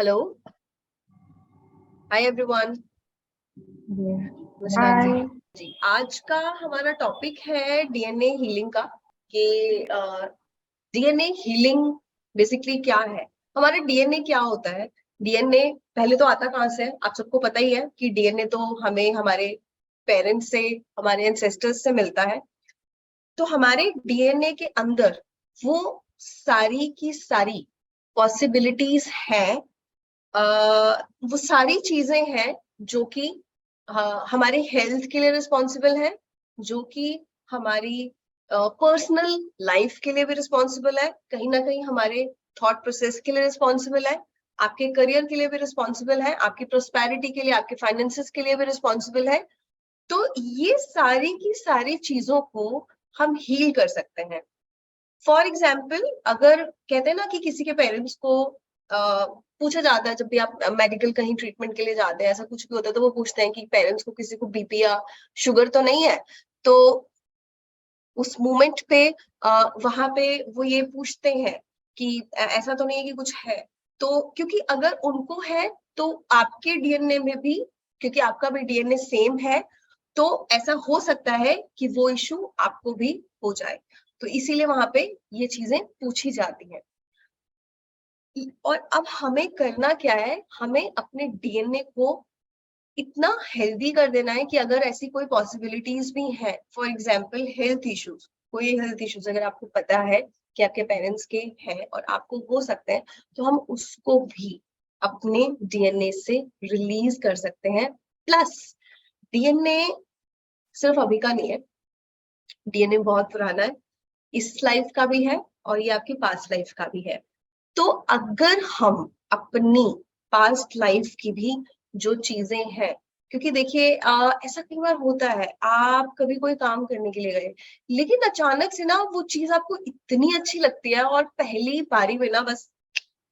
Hello. Hi everyone. नमस्कार जी। हाय। जी आज का हमारा टॉपिक है डीएनए हीलिंग का कि डीएनए हीलिंग बेसिकली क्या है। हमारा डीएनए क्या होता है। डीएनए पहले तो आता कहाँ से है, आप सबको पता ही है कि डीएनए तो हमें हमारे पेरेंट्स से, हमारे एंसेस्टर्स से मिलता है। तो हमारे डीएनए के अंदर वो सारी की सारी पॉसिबिलिटीज हैं। वो सारी चीजें हैं जो कि हमारी हेल्थ के लिए रिस्पॉन्सिबल है, जो कि हमारी पर्सनल लाइफ के लिए भी रिस्पॉन्सिबल है, कहीं ना कहीं हमारे थॉट प्रोसेस के लिए रिस्पॉन्सिबल है, आपके करियर के लिए भी रिस्पॉन्सिबल है, आपकी प्रोस्पेरिटी के लिए, आपके फाइनेंसेस के लिए भी रिस्पॉन्सिबल है। तो ये सारी की सारी चीजों को हम हील कर सकते हैं। फॉर एग्जाम्पल, अगर कहते हैं ना कि किसी के पेरेंट्स को पूछा जाता है, जब भी आप मेडिकल कहीं ट्रीटमेंट के लिए जाते हैं, ऐसा कुछ भी होता है तो वो पूछते हैं कि पेरेंट्स को किसी को बीपी या शुगर तो नहीं है। तो उस मोमेंट पे वहां पे वो ये पूछते हैं कि ऐसा तो नहीं है कि कुछ है। तो क्योंकि अगर उनको है तो आपके डीएनए में भी, क्योंकि आपका भी डीएनए सेम है, तो ऐसा हो सकता है कि वो इशू आपको भी हो जाए। तो इसीलिए वहां पे ये चीजें पूछी जाती हैं। और अब हमें करना क्या है, हमें अपने डीएनए को इतना हेल्दी कर देना है कि अगर ऐसी कोई पॉसिबिलिटीज भी हैं, फॉर एग्जाम्पल हेल्थ इश्यूज, कोई हेल्थ इश्यूज अगर आपको पता है कि आपके पेरेंट्स के हैं और आपको हो सकते हैं, तो हम उसको भी अपने डीएनए से रिलीज कर सकते हैं। प्लस डीएनए सिर्फ अभी का नहीं है, डीएनए बहुत पुराना है, इस लाइफ का भी है और ये आपकी पास्ट लाइफ का भी है। तो अगर हम अपनी पास्ट लाइफ की भी जो चीजें हैं, क्योंकि देखिए ऐसा कई बार होता है, आप कभी कोई काम करने के लिए गए लेकिन अचानक से ना वो चीज आपको इतनी अच्छी लगती है और पहली बारी में ना बस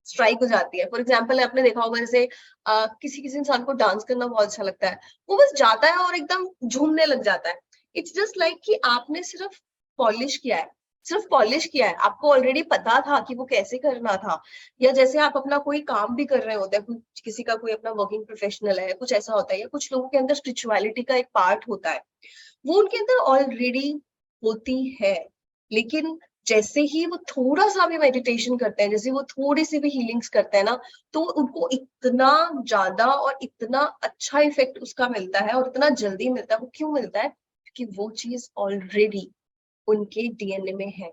स्ट्राइक हो जाती है। फॉर एग्जाम्पल आपने देखा होगा, जैसे किसी किसी इंसान को डांस करना बहुत अच्छा लगता है, वो बस जाता है और एकदम झूमने लग जाता है। इट्स जस्ट लाइक कि आपने सिर्फ पॉलिश किया है, सिर्फ पॉलिश किया है, आपको ऑलरेडी पता था कि वो कैसे करना था। या जैसे आप अपना कोई काम भी कर रहे होते हैं, किसी का कोई अपना वर्किंग प्रोफेशनल है, कुछ ऐसा होता है, या कुछ लोगों के अंदर स्पिरिचुअलिटी का एक पार्ट होता है, वो उनके अंदर ऑलरेडी होती है। लेकिन जैसे ही वो थोड़ा सा भी मेडिटेशन करते हैं, जैसे वो थोड़ी सी भी हीलिंग्स करते हैं ना, तो उनको इतना ज्यादा और इतना अच्छा इफेक्ट उसका मिलता है और इतना जल्दी मिलता है। वो क्यों मिलता है? क्योंकि वो चीज ऑलरेडी उनके डीएनए में है।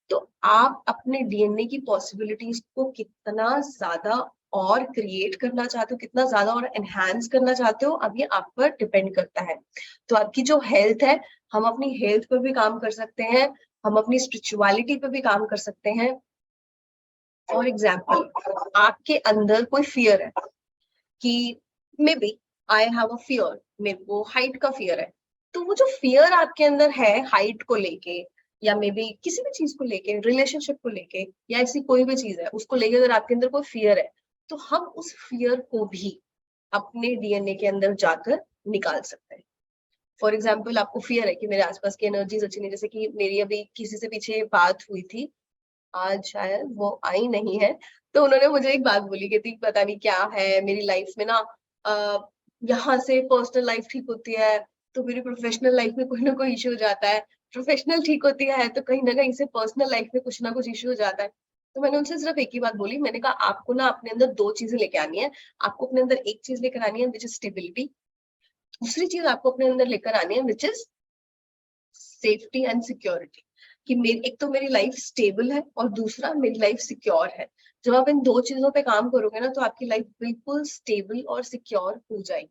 तो आप अपने डीएनए की पॉसिबिलिटीज को कितना ज्यादा और क्रिएट करना चाहते हो, कितना ज्यादा और एनहांस करना चाहते हो, अब ये आप पर डिपेंड करता है। तो आपकी जो हेल्थ है, हम अपनी हेल्थ पर भी काम कर सकते हैं, हम अपनी स्पिरिचुअलिटी पे भी काम कर सकते हैं। फॉर एग्जाम्पल, आपके अंदर कोई फियर है कि maybe I have a fear, मेरे को हाइट का फियर है। तो वो जो फियर आपके अंदर है हाइट को लेके, या मे बी किसी भी चीज को लेके, रिलेशनशिप को लेके, या ऐसी कोई भी चीज है उसको लेके, अगर आपके अंदर कोई फियर है, तो हम उस फियर को भी अपने डीएनए के अंदर जाकर निकाल सकते हैं। फॉर एग्जाम्पल, आपको फियर है कि मेरे आसपास की एनर्जीज अच्छी नहीं, जैसे कि मेरी अभी किसी से पीछे बात हुई थी, आज शायद वो आई नहीं है। तो उन्होंने मुझे एक बात बोली कि थी, पता नहीं क्या है मेरी लाइफ में ना, आ, यहाँ से पर्सनल लाइफ ठीक होती है तो मेरी प्रोफेशनल लाइफ में कोई ना कोई इश्यू हो जाता है, प्रोफेशनल ठीक होती है तो कहीं ना कहीं से पर्सनल लाइफ में कुछ ना कुछ इश्यू हो जाता है। तो मैंने उनसे सिर्फ एक ही बात बोली, मैंने कहा आपको ना अपने अंदर दो चीजें लेके आनी है। आपको अपने अंदर एक चीज लेकर आनी है विच इज स्टेबिलिटी, दूसरी चीज आपको अपने अंदर लेकर आनी है which is safety and security. कि मेरी एक तो मेरी लाइफ स्टेबल है और दूसरा मेरी लाइफ सिक्योर है। जब आप इन दो चीजों पे काम करोगे ना, तो आपकी लाइफ बिल्कुल स्टेबल और सिक्योर हो जाएगी।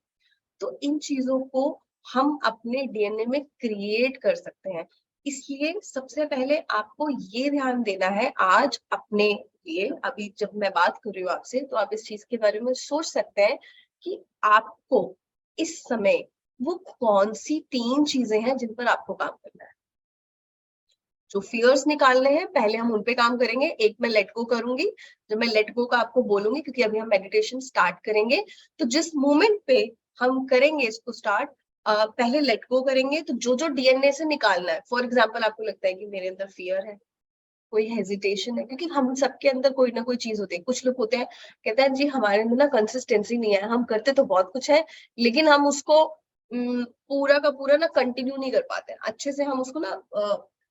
तो इन चीजों को हम अपने डीएनए में क्रिएट कर सकते हैं। इसलिए सबसे पहले आपको ये ध्यान देना है आज अपने लिए। अभी जब मैं बात कर रही हूँ आपसे, तो आप इस चीज के बारे में सोच सकते हैं कि आपको इस समय वो कौन सी तीन चीजें हैं जिन पर आपको काम करना है। जो फियर्स निकालने हैं, पहले हम उन पे काम करेंगे। एक मैं लेट गो करूंगी, जब मैं लेट गो का आपको बोलूंगी, क्योंकि अभी हम मेडिटेशन स्टार्ट करेंगे, तो जिस मोमेंट पे हम करेंगे इसको स्टार्ट, पहले लेट गो करेंगे। तो जो जो डीएनए से निकालना है, फॉर एग्जाम्पल आपको लगता है कि मेरे अंदर फियर है, कोई हेजिटेशन है, क्योंकि हम सबके अंदर कोई ना कोई चीज होती है। कुछ लोग होते हैं कहते हैं जी हमारे अंदर ना कंसिस्टेंसी नहीं है, हम करते तो बहुत कुछ है लेकिन हम उसको पूरा का पूरा ना कंटिन्यू नहीं कर पाते अच्छे से, हम उसको ना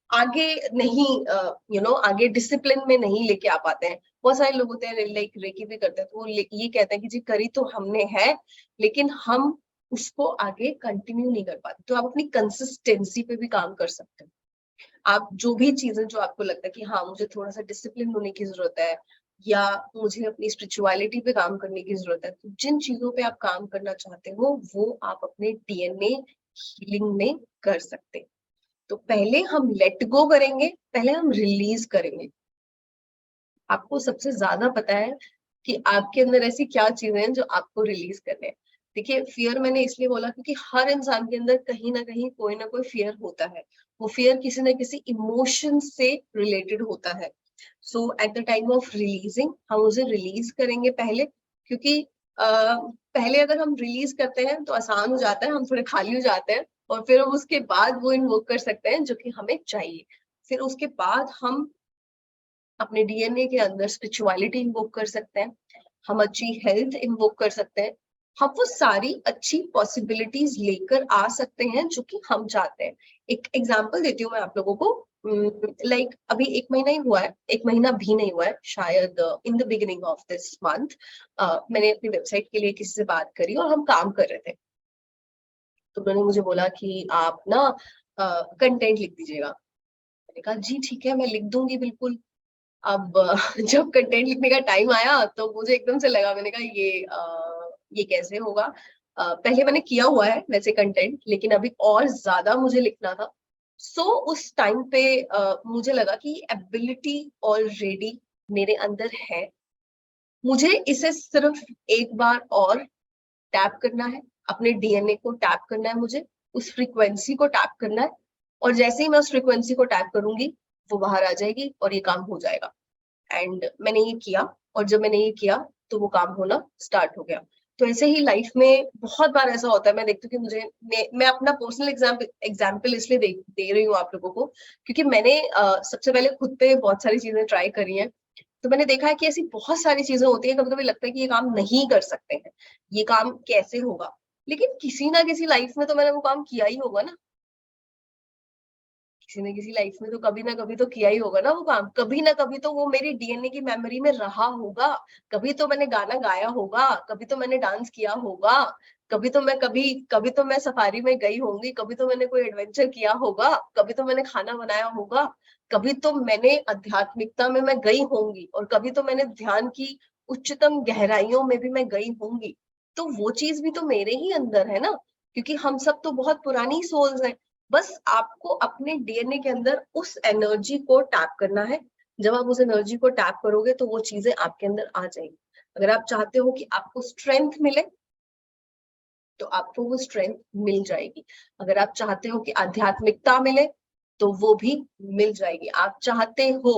आगे नहीं आगे डिसिप्लिन में नहीं लेके आ पाते हैं। बहुत सारे लोग होते हैं लाइक रेकी भी करते हैं तो वो ये कहते हैं कि जी करी तो हमने है लेकिन हम उसको आगे कंटिन्यू नहीं कर पाते। तो आप अपनी कंसिस्टेंसी पे भी काम कर सकते हैं। आप जो भी चीजें जो आपको लगता है कि हाँ मुझे थोड़ा सा डिसिप्लिन होने की जरूरत है या मुझे अपनी स्पिरिचुअलिटी पे काम करने की जरूरत है, तो जिन चीजों पे आप काम करना चाहते हो वो आप अपने डीएनए हीलिंग में कर सकते हैं। तो पहले हम लेट गो करेंगे, पहले हम रिलीज करेंगे। आपको सबसे ज्यादा पता है कि आपके अंदर ऐसी क्या चीजें हैं जो आपको रिलीज करने हैं। देखिए फियर मैंने इसलिए बोला क्योंकि हर इंसान के अंदर कहीं ना कहीं कोई ना कोई फियर होता है। वो फियर किसी ना किसी इमोशन से रिलेटेड होता है। So at the time of releasing हम उसे रिलीज करेंगे पहले, क्योंकि पहले अगर हम रिलीज करते हैं तो आसान हो जाता है, हम थोड़े खाली हो जाते हैं और फिर हम उसके बाद वो इन्वोक कर सकते हैं जो कि हमें चाहिए। फिर उसके बाद हम अपने डीएनए के अंदर स्पिरिचुअलिटी इन्वोक कर सकते हैं, हम अच्छी हेल्थ इन्वोक कर सकते हैं, हम वो सारी अच्छी पॉसिबिलिटीज लेकर आ सकते हैं जो कि हम चाहते हैं। एक एग्जांपल देती हूँ मैं आप लोगों को। लाइक अभी 1 महीना ही हुआ है, 1 महीना भी नहीं हुआ है शायद, in the beginning of this month मैंने अपनी वेबसाइट के लिए किसी से बात करी और हम काम कर रहे थे। तो उन्होंने मुझे बोला कि आप ना कंटेंट लिख दीजिएगा। मैंने कहा जी ठीक है मैं लिख दूंगी बिल्कुल। अब जब कंटेंट लिखने का टाइम आया तो मुझे एकदम से लगा, मैंने कहा ये कैसे होगा। पहले मैंने किया हुआ है वैसे कंटेंट लेकिन अभी और ज्यादा मुझे लिखना था। सो उस टाइम पे मुझे लगा कि एबिलिटी ऑलरेडी मेरे अंदर है, मुझे इसे सिर्फ एक बार और टैप करना है, अपने डीएनए को टैप करना है, मुझे उस फ्रीक्वेंसी को टैप करना है और जैसे ही मैं उस फ्रीक्वेंसी को टैप करूंगी वो बाहर आ जाएगी और ये काम हो जाएगा। एंड मैंने ये किया और जब मैंने ये किया तो वो काम होना स्टार्ट हो गया। तो ऐसे ही लाइफ में बहुत बार ऐसा होता है, मैं देखती हूँ कि मैं अपना पर्सनल एग्जाम्पल इसलिए दे रही हूँ आप लोगों को क्योंकि मैंने सबसे पहले खुद पे बहुत सारी चीजें ट्राई करी हैं। तो मैंने देखा है कि ऐसी बहुत सारी चीजें होती है, कभी कभी लगता है कि ये काम नहीं कर सकते हैं, ये काम कैसे होगा, लेकिन किसी ना किसी लाइफ में तो मैंने वो काम किया ही होगा ना। किसी न किसी लाइफ में तो कभी ना कभी तो किया ही होगा ना वो काम, कभी ना कभी तो वो मेरी डीएनए की मेमोरी में रहा होगा। कभी तो मैंने गाना गाया होगा, कभी तो मैंने डांस किया होगा, कभी तो मैं सफारी में गई होंगी, कभी तो मैंने कोई एडवेंचर किया होगा, कभी तो मैंने खाना बनाया होगा, कभी तो मैंने आध्यात्मिकता में मैं गई होंगी और कभी तो मैंने ध्यान की उच्चतम गहराइयों में भी मैं गई होंगी। तो वो चीज भी तो मेरे ही अंदर है ना, क्योंकि हम सब तो बहुत पुरानी सोल्स हैं। बस आपको अपने डीएनए के अंदर उस एनर्जी को टैप करना है। जब आप उस एनर्जी को टैप करोगे तो वो चीजें आपके अंदर आ जाएंगी। अगर आप चाहते हो कि आपको स्ट्रेंथ मिले तो आपको वो स्ट्रेंथ मिल जाएगी। अगर आप चाहते हो कि आध्यात्मिकता मिले तो वो भी मिल जाएगी। आप चाहते हो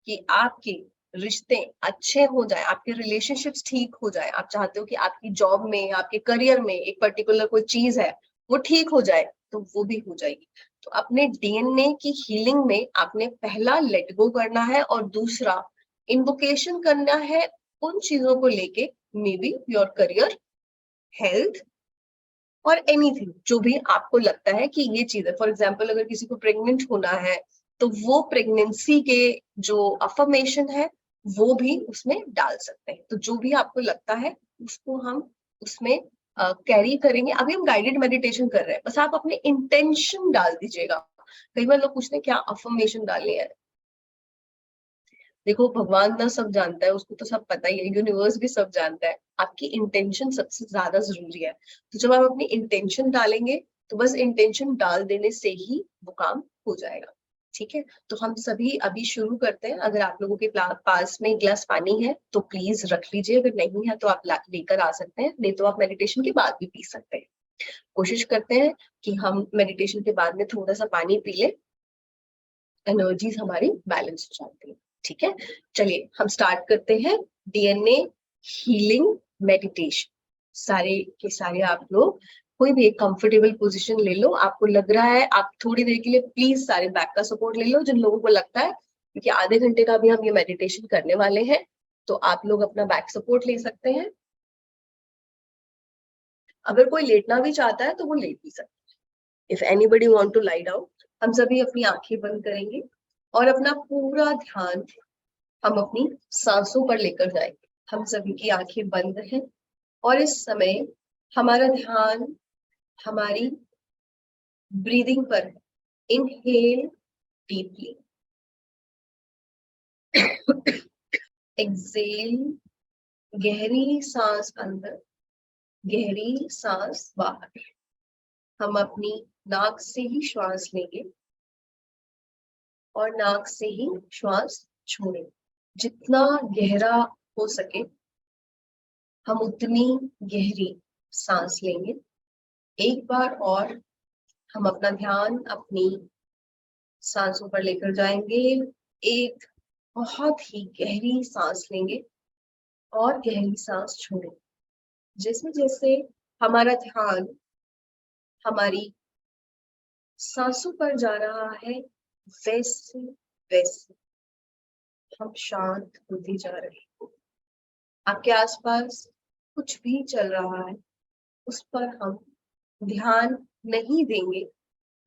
कि आपके रिश्ते अच्छे हो जाए, आपके रिलेशनशिप्स ठीक हो जाए, आप चाहते हो कि आपकी जॉब में, आपके करियर में एक पर्टिकुलर कोई चीज है वो ठीक हो जाए, तो वो भी हो जाएगी। तो अपने डीएनए की हीलिंग में आपने पहला लेट गो करना है और दूसरा इन्वोकेशन करना है उन चीजों को लेके, may be your career, health और एनीथिंग जो भी आपको लगता है कि ये चीज है। फॉर एग्जाम्पल अगर किसी को प्रेग्नेंट होना है तो वो प्रेगनेंसी के जो अफर्मेशन है वो भी उसमें डाल सकते हैं। तो जो भी आपको लगता है उसको हम उसमें कैरी करेंगे। अभी हम गाइडेड मेडिटेशन कर रहे हैं, बस आप अपने इंटेंशन डाल दीजिएगा। कई बार लोग पूछते हैं क्या अफर्मेशन डालनी है। देखो भगवान ना सब जानता है, उसको तो सब पता ही है, यूनिवर्स भी सब जानता है, आपकी इंटेंशन सबसे ज्यादा जरूरी है। तो जब आप अपनी इंटेंशन डालेंगे तो बस इंटेंशन डाल देने से ही वो काम हो जाएगा। ठीक है, तो हम सभी अभी शुरू करते हैं। अगर आप लोगों के पास में एक गिलास पानी है तो प्लीज रख लीजिए, अगर नहीं है तो आप लेकर आ सकते हैं, नहीं तो आप मेडिटेशन के बाद भी पी सकते हैं। कोशिश करते हैं कि हम मेडिटेशन के बाद में थोड़ा सा पानी पी ले, एनर्जीज हमारी बैलेंस हो जाती है। ठीक है, चलिए हम स्टार्ट करते हैं डीएनए हीलिंग मेडिटेशन। सारे के सारे आप लोग कोई भी एक कंफर्टेबल पोजीशन ले लो। आपको लग रहा है आप थोड़ी देर के लिए प्लीज सारे बैक का सपोर्ट ले लो। जिन लोगों को लगता है क्योंकि आधे घंटे का भी हम ये मेडिटेशन करने वाले हैं, तो आप लोग अपना बैक सपोर्ट ले सकते हैं। अगर कोई लेटना भी चाहता है तो वो लेट भी सकता है। If anybody want to lie down, हम सभी अपनी आंखें बंद करेंगे और अपना पूरा ध्यान हम अपनी सांसों पर लेकर जाएंगे। हम सभी की आंखें बंद हैं और इस समय हमारा ध्यान हमारी ब्रीदिंग पर है। इनहेल डीपली, एक्सेल गहरी सांस अंदर, गहरी सांस बाहर। हम अपनी नाक से ही श्वास लेंगे और नाक से ही श्वास छोड़ेंगे। जितना गहरा हो सके हम उतनी गहरी सांस लेंगे। एक बार और हम अपना ध्यान अपनी सांसों पर लेकर जाएंगे। एक बहुत ही गहरी सांस लेंगे और गहरी सांस छोड़ेंगे। जैसे जैसे हमारा ध्यान हमारी सांसों पर जा रहा है, वैसे वैसे हम शांत होते जा रहे हैं। आपके आसपास कुछ भी चल रहा है उस पर हम ध्यान नहीं देंगे।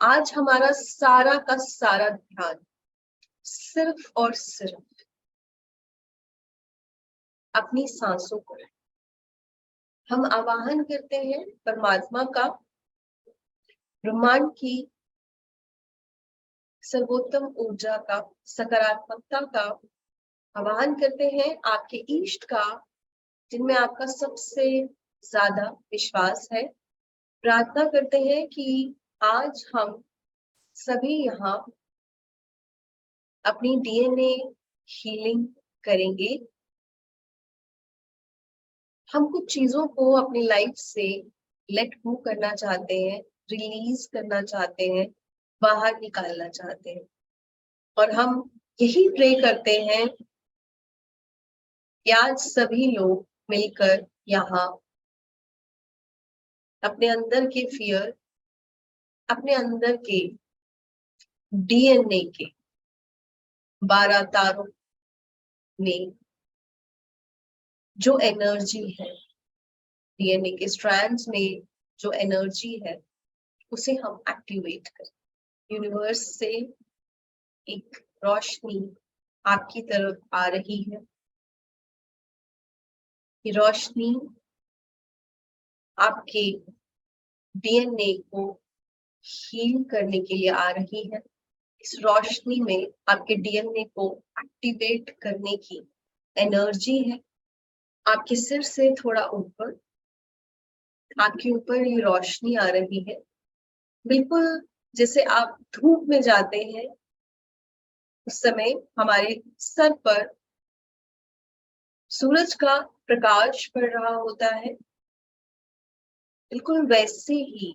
आज हमारा सारा का सारा ध्यान सिर्फ और सिर्फ अपनी सांसों पर। हम आवाहन करते हैं परमात्मा का, ब्रह्मांड की सर्वोत्तम ऊर्जा का, सकारात्मकता का आवाहन करते हैं, आपके इष्ट का जिनमें आपका सबसे ज्यादा विश्वास है। प्रार्थना करते हैं कि आज हम सभी यहाँ अपनी डीएनए हीलिंग करेंगे। हम कुछ चीजों को अपनी लाइफ से लेट गो करना चाहते हैं, रिलीज करना चाहते हैं, बाहर निकालना चाहते हैं, और हम यही प्रे करते हैं कि आज सभी लोग मिलकर यहाँ अपने अंदर के फियर, अपने अंदर के डीएनए के 12 तारों में जो एनर्जी है, डीएनए के स्ट्रैंड्स में जो एनर्जी है, उसे हम एक्टिवेट करें। यूनिवर्स से एक रोशनी आपकी तरफ आ रही है। ये रोशनी आपके डीएनए को हील करने के लिए आ रही है। इस रोशनी में आपके डीएनए को एक्टिवेट करने की एनर्जी है। आपके सिर से थोड़ा ऊपर आपके ऊपर ये रोशनी आ रही है, बिल्कुल जैसे आप धूप में जाते हैं उस समय हमारे सर पर सूरज का प्रकाश पड़ रहा होता है। बिल्कुल वैसे ही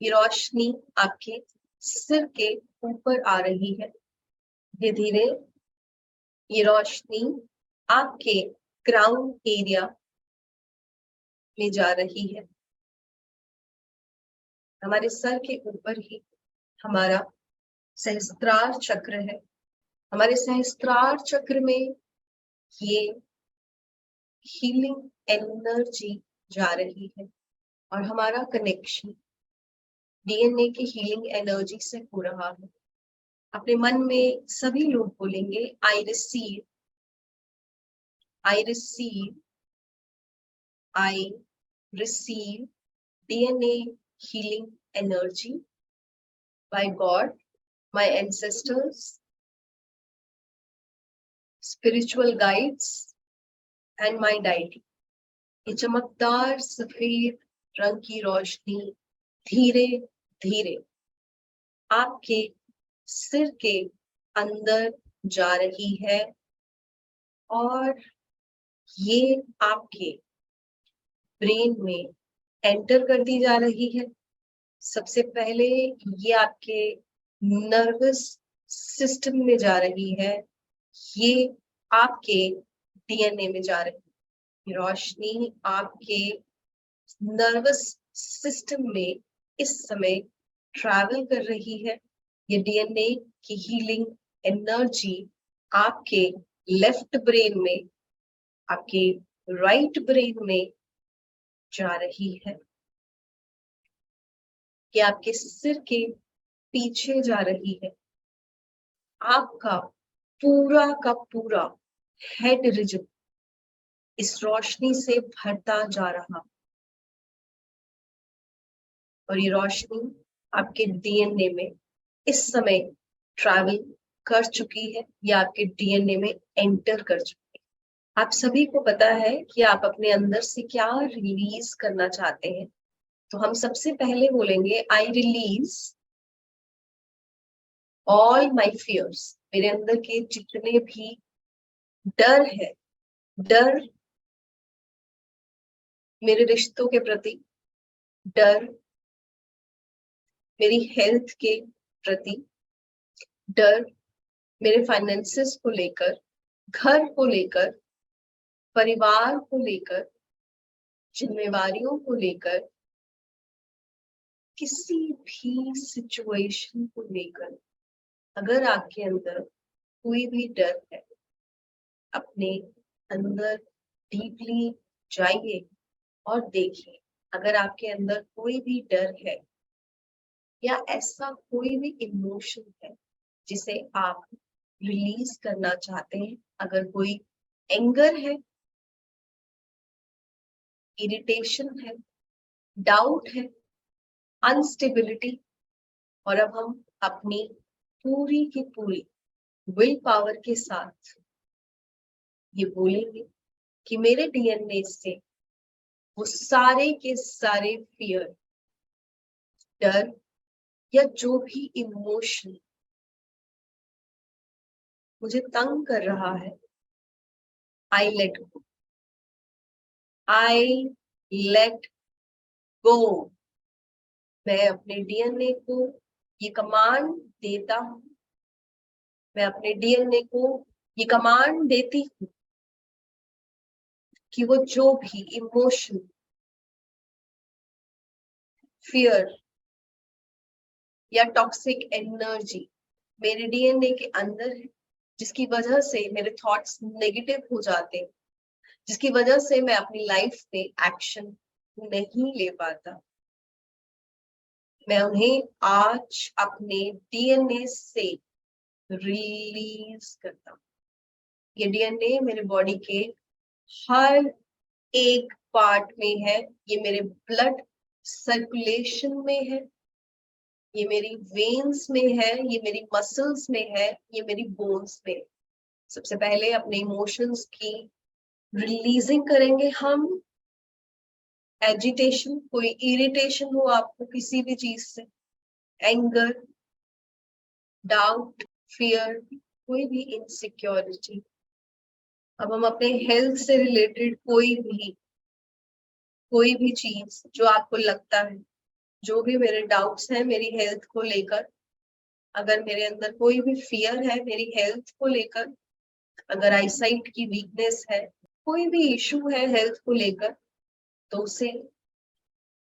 ये रोशनी आपके सिर के ऊपर आ रही है। धीरे धीरे ये रोशनी आपके क्राउन एरिया में जा रही है। हमारे सर के ऊपर ही हमारा सहस्त्रार चक्र है। हमारे सहस्त्रार चक्र में ये हीलिंग एनर्जी जा रही है और हमारा कनेक्शन डीएनए की हीलिंग एनर्जी से हो रहा है। अपने मन में सभी लोग बोलेंगे, I receive, I receive, I receive DNA healing energy by God, my ancestors, spiritual guides and my deity। ये चमकदार सफेद रंग की रोशनी धीरे धीरे आपके सिर के अंदर जा रही है और ये आपके ब्रेन में एंटर कर दी जा रही है। सबसे पहले ये आपके नर्वस सिस्टम में जा रही है, ये आपके डीएनए में जा रही है। रोशनी आपके नर्वस सिस्टम में इस समय ट्रैवल कर रही है। ये डीएनए की हीलिंग एनर्जी आपके लेफ्ट ब्रेन में, आपके राइट ब्रेन में जा रही है, कि आपके सिर के पीछे जा रही है। आपका पूरा का पूरा हेड रीजन इस रोशनी से भरता जा रहा, और ये रोशनी आपके डीएनए में इस समय ट्रैवल कर चुकी है या आपके डीएनए में एंटर कर चुकी है। आप सभी को पता है कि आप अपने अंदर से क्या रिलीज करना चाहते हैं। तो हम सबसे पहले बोलेंगे I release all my fears. मेरे अंदर के जितने भी डर है, डर मेरे रिश्तों के प्रति, डर मेरी हेल्थ के प्रति, डर मेरे फाइनेंसेस को लेकर, घर को लेकर, परिवार को लेकर, जिम्मेवारियों को लेकर, किसी भी सिचुएशन को लेकर अगर आपके अंदर कोई भी डर है, अपने अंदर डीपली जाइए और देखिए। अगर आपके अंदर कोई भी डर है या ऐसा कोई भी इमोशन है जिसे आप रिलीज करना चाहते हैं, अगर कोई एंगर है, इरिटेशन है, डाउट है, अनस्टेबिलिटी, और अब हम अपनी पूरी की पूरी विल पावर के साथ ये बोलेंगे कि मेरे डीएनए से वो सारे के सारे फियर, डर या जो भी इमोशन मुझे तंग कर रहा है, I let go, I let go. मैं अपने डीएनए को ये कमांड देता हूं, मैं अपने डीएनए को ये कमांड देती हूँ कि वो जो भी इमोशन, फियर या टॉक्सिक एनर्जी मेरे डीएनए के अंदर है, जिसकी वजह से मेरे थॉट्स नेगेटिव हो जाते हैं, जिसकी वजह से मैं अपनी लाइफ में एक्शन नहीं ले पाता, मैं उन्हें आज अपने डीएनए से रिलीज करता हूँ। ये डीएनए मेरे बॉडी के हर एक पार्ट में है, ये मेरे ब्लड सर्कुलेशन में है, ये मेरी वेन्स में है, ये मेरी मसल्स में है, ये मेरी बोन्स में है। सबसे पहले अपने इमोशंस की रिलीजिंग करेंगे हम। एजिटेशन, कोई इरिटेशन हो आपको किसी भी चीज से, एंगर, डाउट, फियर, कोई भी इनसिक्योरिटी। अब हम अपने हेल्थ से रिलेटेड कोई भी चीज जो आपको लगता है, जो भी मेरे डाउट्स हैं मेरी हेल्थ को लेकर, अगर मेरे अंदर कोई भी फियर है मेरी हेल्थ को लेकर, अगर आईसाइट की वीकनेस है, कोई भी इशू है हेल्थ को लेकर, तो उसे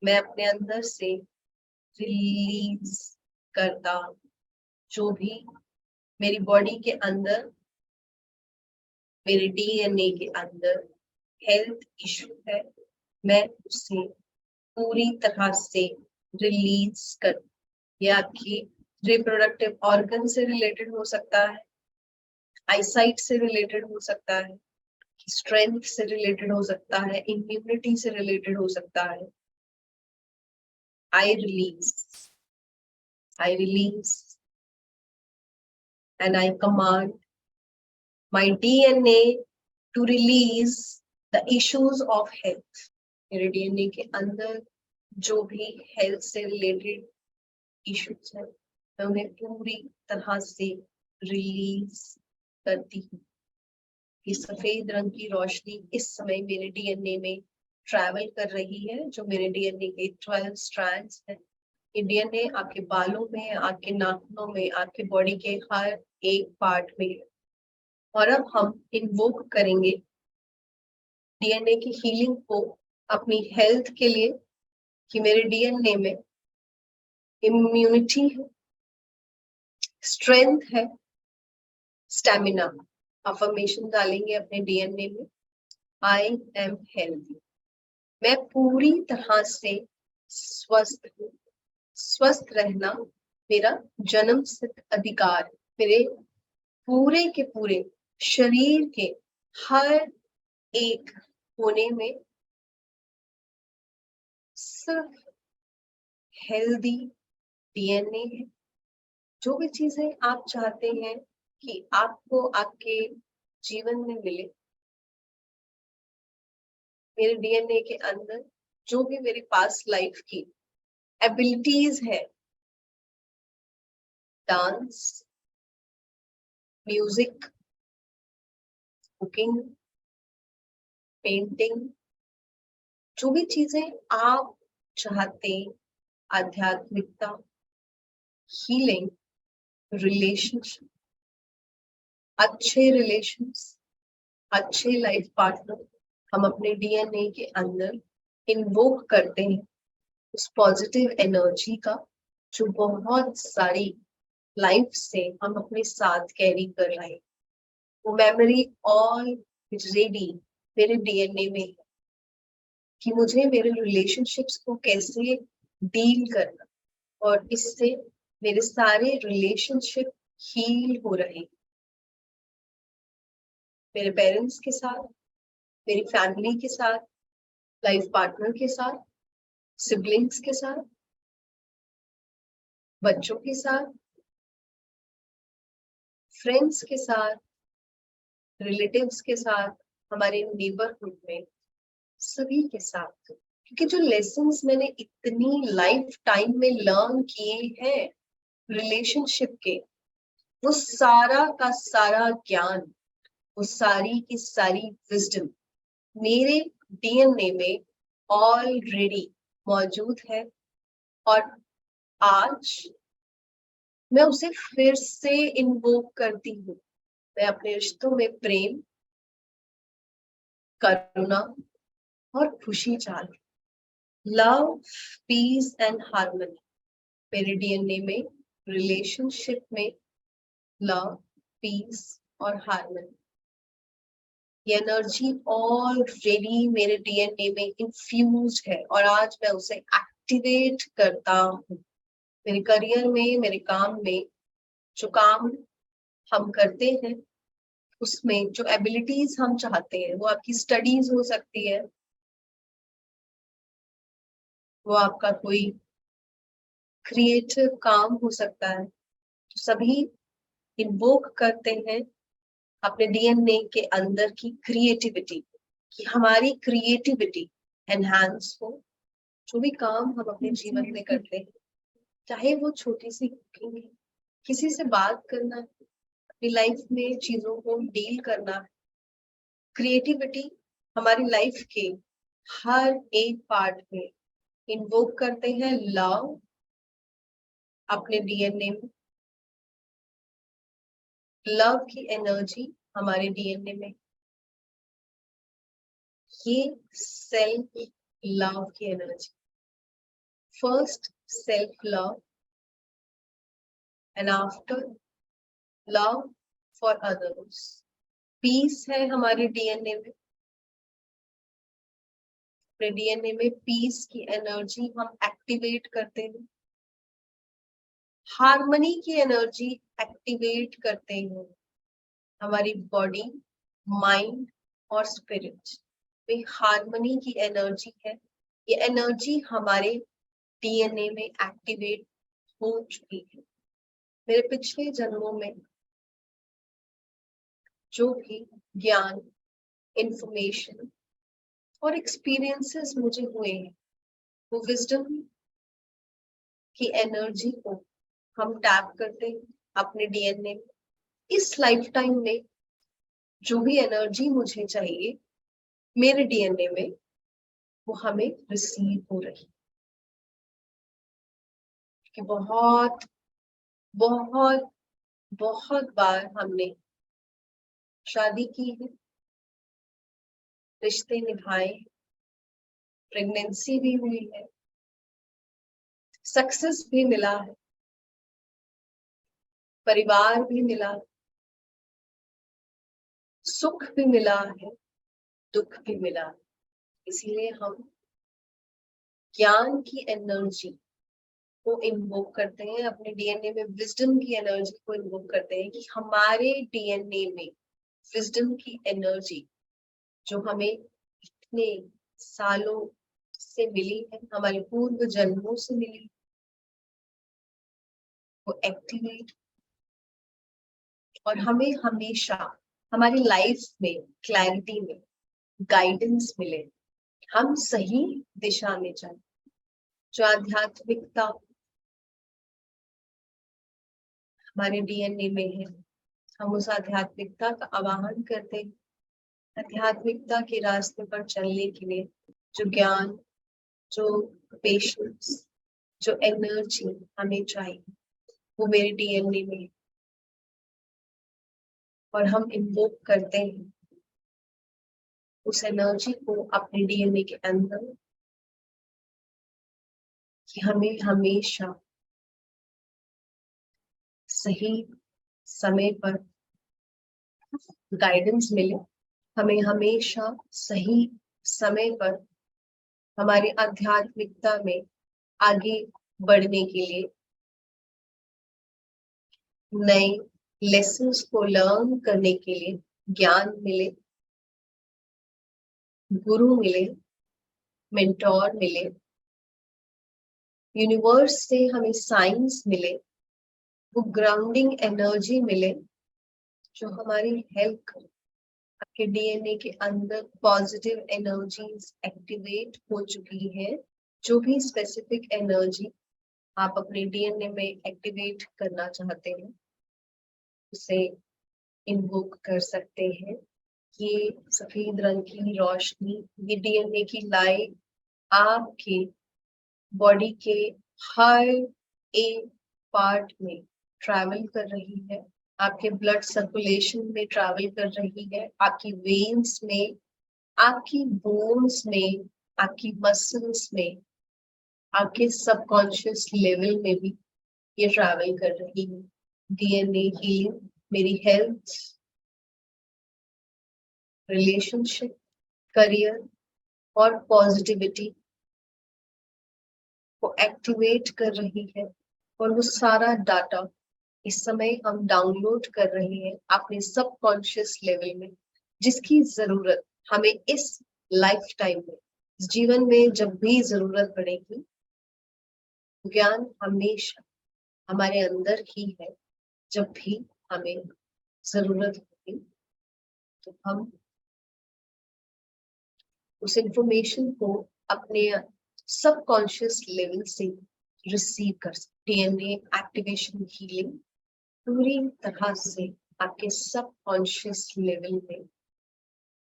मैं अपने अंदर से रिलीज करता। जो भी मेरी बॉडी के अंदर, मेरे डीएनए के अंदर हेल्थ इशू है, मैं उसे पूरी तरह से रिलीज कर। ये आपकी रिप्रोडक्टिव ऑर्गन से रिलेटेड हो सकता है, आईसाइट से रिलेटेड हो सकता है, स्ट्रेंथ से रिलेटेड हो सकता है, इम्यूनिटी से रिलेटेड हो सकता है। I release and I command my DNA to release the issues of health. मेरे डीएनए के अंदर जो भी हेल्थ से रिलेटेड इश्यूज है, मैं उन्हें पूरी तरह से रिलीज करती हूँ। ये सफेद रंग की रोशनी इस समय मेरे डीएनए में ट्रैवल कर रही है, जो मेरे डीएनए के 12 स्ट्रैंड्स हैं। ये डीएनए आपके बालों में, आपके नाखूनों में, आपके बॉडी के हर एक पार्ट में है। और अब हम इन्वोक करेंगे डीएनए की हीलिंग को अपनी हेल्थ के लिए, कि मेरे डीएनए में इम्यूनिटी है, स्ट्रेंथ है, स्टैमिना। अफर्मेशन डालेंगे अपने डीएनए में, आई एम हेल्दी, मैं पूरी तरह से स्वस्थ हूँ। स्वस्थ रहना मेरा जन्म सिद्ध अधिकार है। मेरे पूरे के पूरे शरीर के हर एक कोने में सिर्फ हेल्दी डीएनए है। जो भी चीजें आप चाहते हैं कि आपको आपके जीवन में मिले, मेरे डीएनए के अंदर जो भी मेरे पास्ट लाइफ की एबिलिटीज है, डांस, म्यूजिक, कुकिंग, पेंटिंग, जो भी चीजें आप चाहते, आध्यात्मिकता, हीलिंग, रिलेशनशिप, अच्छे रिलेशंस, अच्छे लाइफ पार्टनर, हम अपने डीएनए के अंदर इन्वोक करते हैं उस पॉजिटिव एनर्जी का जो बहुत सारी लाइफ से हम अपने साथ कैरी कर रहे हैं। वो मेमोरी ऑलरेडी मेरे डीएनए में है कि मुझे मेरे रिलेशनशिप्स को कैसे डील करना, और इससे मेरे सारे रिलेशनशिप हील हो रहे हैं। मेरे पेरेंट्स के साथ, मेरी फैमिली के साथ, लाइफ पार्टनर के साथ, सिबलिंग्स के साथ, बच्चों के साथ, फ्रेंड्स के साथ, रिलेटिव्स के साथ, हमारे नेबरहुड में, सभी के साथ। क्योंकि जो लेसन्स मैंने इतनी लाइफ टाइम में लर्न किए हैं रिलेशनशिप के, वो सारा का सारा ज्ञान, वो सारी की सारी विजडम मेरे डीएनए में ऑलरेडी मौजूद है। और आज मैं उसे फिर से इन्वोक करती हूँ। मैं अपने रिश्तों में प्रेम, करुणा और खुशी चाहती, लव, पीस एंड हार्मनी। मेरे डीएनए में रिलेशनशिप में लव, पीस और हार्मनी, ये एनर्जी ऑलरेडी मेरे डीएनए में इन्फ्यूज है और आज मैं उसे एक्टिवेट करता हूँ। मेरे करियर में, मेरे काम में, जो काम हम करते हैं उसमें जो एबिलिटीज हम चाहते हैं, वो आपकी स्टडीज हो सकती है, वो आपका कोई क्रिएटिव काम हो सकता है, तो सभी इन्वोक करते हैं अपने डीएनए के अंदर की क्रिएटिविटी, कि हमारी क्रिएटिविटी एनहांस हो। जो भी काम हम अपने जीवन में करते हैं, चाहे वो छोटी सी कुकिंग है, किसी से बात करना है, अपनी लाइफ में चीजों को डील करना है, क्रिएटिविटी हमारी लाइफ के हर एक पार्ट में इन्वोक करते हैं लव अपने डीएनए में। लव की एनर्जी हमारे डीएनए में, ये सेल्फ लव की energy, first self love and after love for others. Peace है हमारे डीएनए में, अपने डीएनए में पीस की एनर्जी हम एक्टिवेट करते हैं, हार्मनी की एनर्जी एक्टिवेट करते हैं। हमारी बॉडी, माइंड और स्पिरिट में हार्मनी की एनर्जी है। ये एनर्जी हमारे डीएनए में एक्टिवेट हो चुकी है। मेरे पिछले जन्मों में जो भी ज्ञान, इंफॉर्मेशन और एक्सपीरियंसेस मुझे हुए हैं, वो विजडम की एनर्जी को हम टैप करते हैं अपने डीएनए में। इस लाइफ टाइम में जो भी एनर्जी मुझे चाहिए मेरे डीएनए में, वो हमें रिसीव हो रही है। कि बहुत बहुत बहुत बार हमने शादी की है, रिश्ते निभाए, प्रेगनेंसी भी हुई है, सक्सेस भी मिला है, परिवार भी मिला, सुख भी मिला है, दुख भी मिला है। इसीलिए हम ज्ञान की एनर्जी को इन्वोक करते हैं, अपने डीएनए में विजडम की एनर्जी को इन्वोक करते हैं कि हमारे डीएनए में विजडम की एनर्जी जो हमें इतने सालों से मिली है, हमारे पूर्व जन्मों से मिली, वो एक्टिवेट और हमें हमेशा हमारी लाइफ में क्लैरिटी में गाइडेंस मिले, हम सही दिशा में चलें। जो आध्यात्मिकता हमारे डीएनए में है, हम उस आध्यात्मिकता का आवाहन करते हैं। आध्यात्मिकता के रास्ते पर चलने के लिए जो ज्ञान, जो पेशेंस, जो एनर्जी हमें चाहिए, वो मेरे डीएनए में है। और हम इन्वोक करते हैं उस एनर्जी को अपने डीएनए के अंदर कि हमें हमेशा सही समय पर गाइडेंस मिले, हमें हमेशा सही समय पर हमारी आध्यात्मिकता में आगे बढ़ने के लिए नए लेसन्स को लर्न करने के लिए ज्ञान मिले, गुरु मिले, मेंटोर मिले, यूनिवर्स से हमें साइंस मिले, वो ग्राउंडिंग एनर्जी मिले जो हमारी हेल्प करे। आपके डीएनए के अंदर पॉजिटिव एनर्जीज एक्टिवेट हो चुकी है। जो भी स्पेसिफिक एनर्जी आप अपने डीएनए में एक्टिवेट करना चाहते हैं, उसे इन्वोक कर सकते हैं। ये सफेद रंग की रोशनी, ये डीएनए की लाइट आपके बॉडी के हर एक पार्ट में ट्रैवल कर रही है, आपके ब्लड सर्कुलेशन में ट्रैवल कर रही है, आपकी वेन्स में, आपकी बोन्स में, आपकी मसल्स में, आपके सबकॉन्शियस लेवल में भी ये ट्रैवल कर रही है। डीएनए हीलिंग मेरी हेल्थ, रिलेशनशिप, करियर और पॉजिटिविटी को एक्टिवेट कर रही है। और वो सारा डाटा इस समय हम डाउनलोड कर रहे हैं अपने सबकॉन्शियस लेवल में, जिसकी जरूरत हमें इस लाइफ टाइम में, इस जीवन में जब भी जरूरत पड़ेगी, ज्ञान हमेशा हमारे अंदर ही है। जब भी हमें जरूरत होगी तो हम उस इंफॉर्मेशन को अपने सबकॉन्शियस लेवल से रिसीव कर सकते। डीएनए एक्टिवेशन हीलिंग पूरी तरह से आपके सबकॉन्शियस लेवल में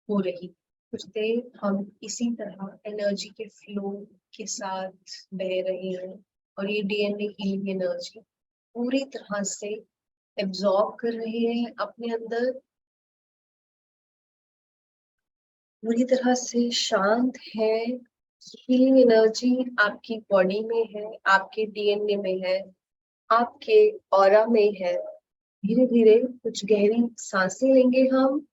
हो रही। कुछ देर हम इसी तरह एनर्जी के फ्लो के साथ बह रहे हैं और ये डीएनए हीलिंग एनर्जी पूरी तरह से एब्जॉर्ब कर रहे हैं अपने अंदर, पूरी तरह से शांत है। हीलिंग एनर्जी आपकी बॉडी में है, आपके डीएनए में है, आपके ऑरा में है। धीरे धीरे कुछ गहरी सांसें लेंगे हम,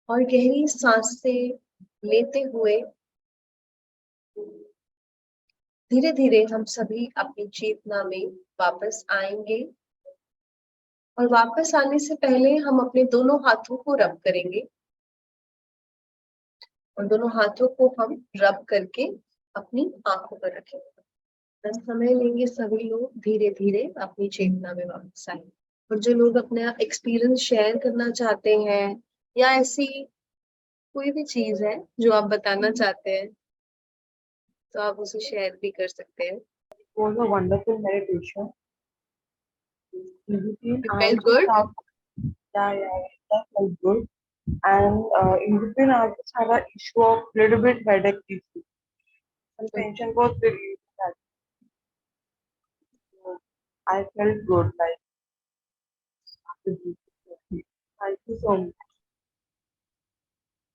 और गहरी सांसें लेते हुए धीरे धीरे हम सभी अपनी चेतना में वापस आएंगे। और वापस आने से पहले हम अपने दोनों हाथों को रब करेंगे, और दोनों हाथों को हम रब करके अपनी आंखों पर रखेंगे। बस समय लेंगे सभी लोग, धीरे धीरे अपनी चेतना में वापस आए। और जो लोग अपना एक्सपीरियंस शेयर करना चाहते हैं या ऐसी कोई भी चीज है जो आप बताना चाहते हैं, तो आप उसे शेयर भी कर सकते हैं। It was a wonderful meditation. In between, You I felt just good? have, yeah, that felt good. And in between, I just had an issue of little bit headache issue. Some tension was relieved. That so I felt good. Like after this. Thank you so much.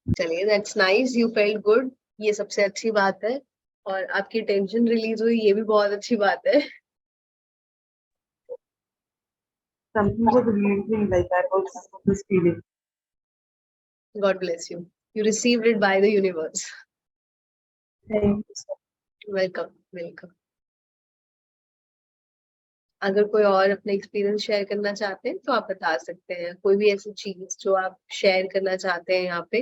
चलिए, that's nice, you felt good, ये सबसे अच्छी बात है। और आपकी tension release हुई, ये भी बहुत अच्छी बात है। Something was relieving. Like I was this feeling. God bless you. You received it by the universe. Thank you, sir. Welcome, welcome. अगर कोई और अपना एक्सपीरियंस शेयर करना चाहते हैं तो आप बता सकते हैं, कोई भी ऐसी चीज जो आप शेयर करना चाहते हैं यहाँ पे।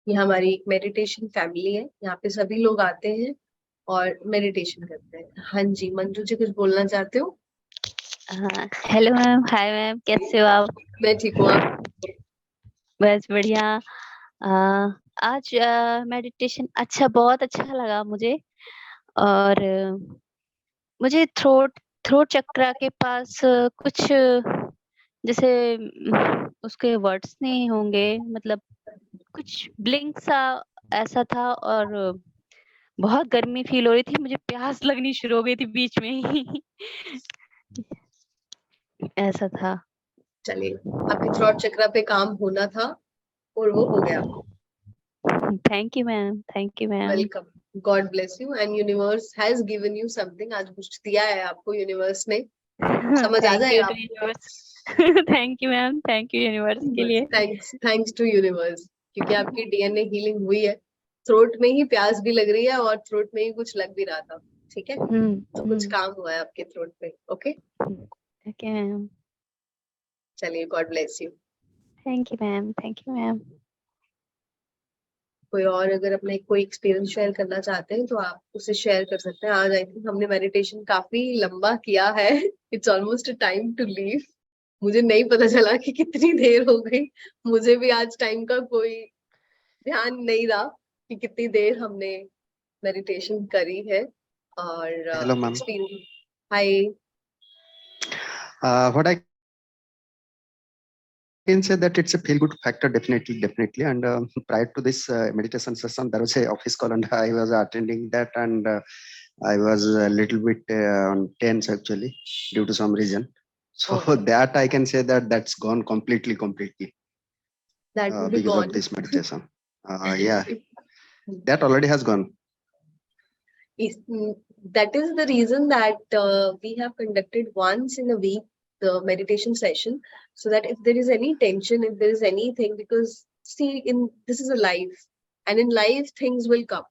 ये हमारी एक मेडिटेशन फैमिली है, यहाँ पे सभी लोग आते हैं और मेडिटेशन करते हैं। हाँ जी, मंजू जी कुछ बोलना चाहते हो? हाँ, हेलो मैम, हाय मैम, कैसे हो आप? मैं ठीक हूँ, आप? बस बढ़िया। आज मेडिटेशन बहुत अच्छा लगा मुझे। और मुझे थ्रोट थ्रोट चक्रा के पास कुछ जैसे उसके वर्ड्स नहीं होंगे, मतलब कुछ ब्लिंक सा ऐसा था। और बहुत गर्मी फील हो रही थी, मुझे प्यास लगनी शुरू हो गई थी बीच में ही। ऐसा था। चलिए, आपके थ्रॉट चक्रा पे काम होना था और वो हो गया। Thank you ma'am, thank you ma'am. Welcome, God bless you and universe has given you something. आज कुछ दिया है आपको यूनिवर्स ने, समझ आ जाएगा आपको। Thank you ma'am, thank you universe के लिए। थैंक्स टू यूनिवर्स, क्योंकि आपकी डीएनए हीलिंग हुई है। थ्रोट में ही प्यास भी लग रही है और थ्रोट में ही कुछ लग भी रहा था, ठीक है? तो कुछ काम हुआ है आपके थ्रोट पे। Okay, okay ma'am. चलिए, God bless you. Thank you ma'am, thank you ma'am. कोई और अगर अपना कोई एक्सपीरियंस शेयर करना चाहते हैं तो आप उसे शेयर कर सकते हैं। आज आई थिंक हमने मेडिटेशन काफी लंबा किया है। It's almost time to leave. मुझे नहीं पता चला कि कितनी देर हो गई। मुझे भी आज टाइम का कोई ध्यान नहीं रहा कि कितनी देर हमने मेडिटेशन करी है। और Hello, ma'am. Experience, hi. What I can say that it's a feel good factor, definitely. And prior to this meditation session, there was a office call, and I was attending that, and I was a little bit tense actually due to some reason. So that I can say that that's gone completely That will be because gone. of this meditation. Yeah, that already has gone. That is the reason that we have conducted once in a week the meditation session, so that if there is any tension, if there is anything, because see, in this is a life, and in life things will come,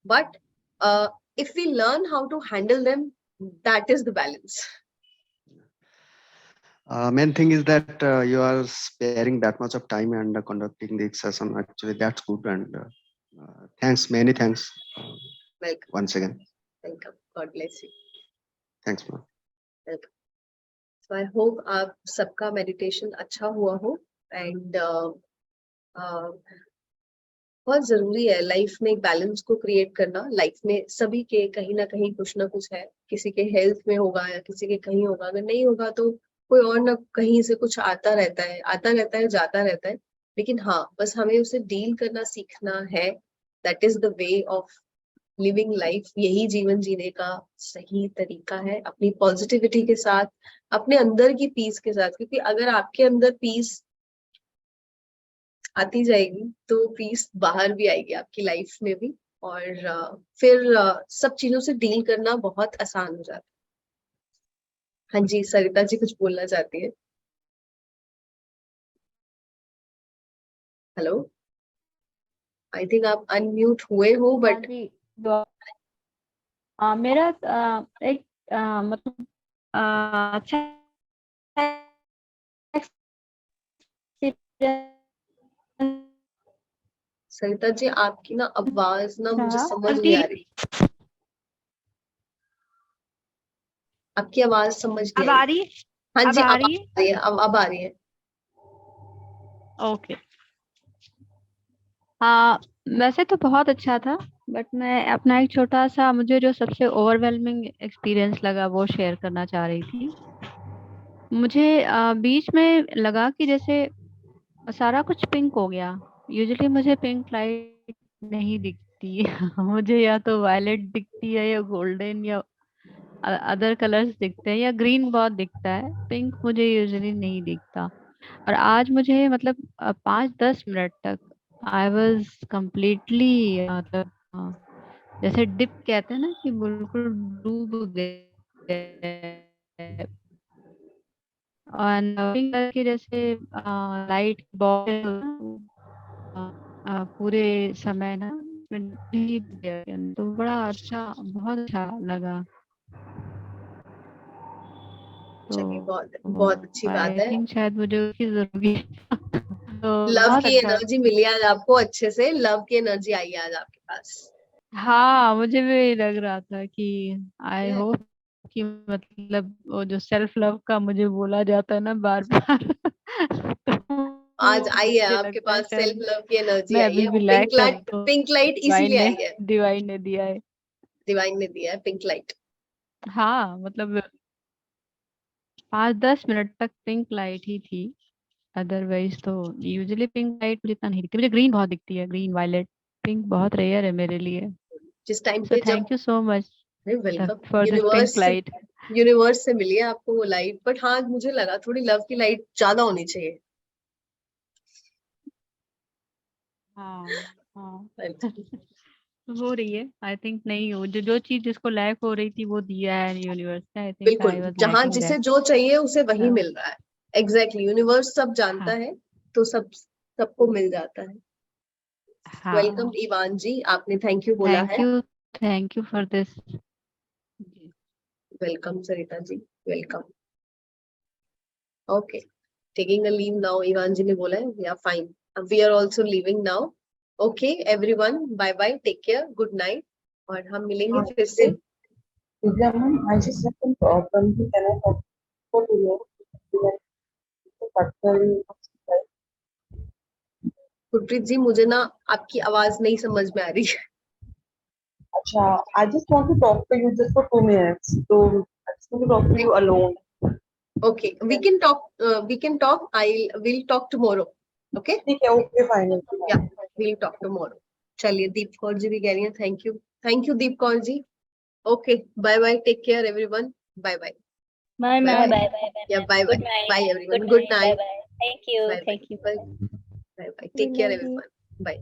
but if we learn how to handle them, that is the balance. Main thing is that you are sparing that much of time and conducting the session. Actually, that's good, and thanks, many thanks. Welcome. Once again. Welcome. God bless you. Thanks, ma'am. Welcome. So I hope आप सबका meditation अच्छा हुआ हो, and बहुत जरूरी है life में एक बैलेंस को क्रिएट करना। लाइफ में सभी के कहीं ना कहीं कुछ ना कुछ है, किसी के हेल्थ में होगा या किसी के कहीं होगा, अगर नहीं होगा तो कोई और ना कहीं से कुछ आता रहता है जाता रहता है। लेकिन हाँ, बस हमें उसे डील करना सीखना है। That is the way of living life. यही जीवन जीने का सही तरीका है, अपनी पॉजिटिविटी के साथ, अपने अंदर की पीस के साथ। क्योंकि अगर आपके अंदर पीस आती जाएगी तो पीस बाहर भी आएगी आपकी लाइफ में भी, और फिर सब चीजों से डील करना बहुत आसान हो जाता है। हाँ जी, सरिता जी कुछ बोलना चाहती है। हेलो, आई थिंक आप अनम्यूट हुए हो, बट मेरा एक मतलब अच्छा सरिता जी आपकी ना आवाज ना मुझे समझ नहीं आ रही। आपकी आवाज समझ नहीं अब आ रही है? हाँ अब जी, आ रही है? अब आ रही है। ओके। हाँ, वैसे तो बहुत अच्छा था, बट मैं अपना एक छोटा सा, मुझे जो सबसे ओवरवेलमिंग एक्सपीरियंस लगा वो शेयर करना चाह रही थी। मुझे बीच में लगा कि जैसे सारा कुछ पिंक हो गया। यूजुअली मुझे पिंक लाइट नहीं दिखती मुझे या तो वायलेट दिखती है या गोल्डन या अदर कलर्स दिखते हैं या ग्रीन बहुत दिखता है, पिंक मुझे यूजुअली नहीं दिखता। और आज मुझे मतलब 5-10 मिनट तक आई वाज कंप्लीटली मतलब जैसे डिप कहते हैं ना कि बिल्कुल डूब गए। और पिंक कलर की जैसे लाइट बॉल पूरे समय ना नहीं दिया, तो बड़ा अच्छा, बहुत अच्छा लगा। चलिए, तो बहुत अच्छी बात आई है। थिंक शायद मुझे उसकी जरूरत भी तो लव बहुत की अच्छा। एनर्जी मिली आज आपको, अच्छे से लव की एनर्जी आई है आज आपके पास। हाँ, मुझे भी लग रहा था कि आई Yeah. होप कि मतलब वो जो सेल्फ लव का मुझे बोला जाता है ना बार बार तो आज आई है मुझे आपके लगता है पास, सेल्फ शायद लव की एनर्जी मैं आई अभी है। भी वो लैक कर रही हूँ। पिंक लाइट डिवाइन इसीलिए ने आई है। डिवाइन ने दिया है। डिवाइन ने दिया है पिंक लाइट। हाँ, मतलब 5-10 मिनट तक पिंक लाइट ही थी, अदरवाइज तो यूजुअली पिंक लाइट मुझे इतना नहीं दिखती, मुझे ग्रीन बहुत दिखती है, ग्रीन वायलेट, पिंक बहुत रेयर है मेरे लिए। जिस टाइम सो पे जब, thank you so much welcome, for this pink light. Universe से मिली है आपको वो लाइट। बट हाँ, मुझे लगा थोड़ी लव की लाइट ज्यादा होनी चाहिए। हाँ हाँ हो रही है, आई थिंक। नहीं हो, जो जो चीज जिसको लैक हो रही थी वो दिया है यूनिवर्स ने, आई थिंक बिल्कुल, आई वाज जहां लैकिंग जिसे दैट। जो चाहिए उसे वही मिल रहा है। एग्जैक्टली, यूनिवर्स सब जानता हाँ है, तो सबको मिल जाता है। वेलकम हाँ, इवान जी, आपने थैंक यू बोला है। Thank you for this. Welcome Sarita ji, welcome. Okay, taking a leave now, Ivan ji ने बोला है। Yeah fine, we are also living now. Okay everyone, bye bye, take care, good night. और हम मिलेंगे फिर से। Divya ma'am, I just have some problem. Can I talk for you? Gurpreet जी, मुझे ना आपकी आवाज नहीं समझ में आ रही है। अच्छा, I just want to talk to you just for 2 minutes. So I just want to talk to you alone. Okay, we can talk. We'll talk tomorrow. Okay? ठीक है, okay, fine. Yeah, we'll talk tomorrow. चलिए, दीप कौर जी भी कह रही हैं thank you Deep Kaur ji. Okay, bye bye, take care everyone, bye bye. Bye Bye ma'am, bye. Bye bye Yeah, ma'am, bye good bye. Night, Bye good everyone. Good night, bye night. Bye, thank you, Bye bye. Thank you. Bye bye. Take care everyone. Bye.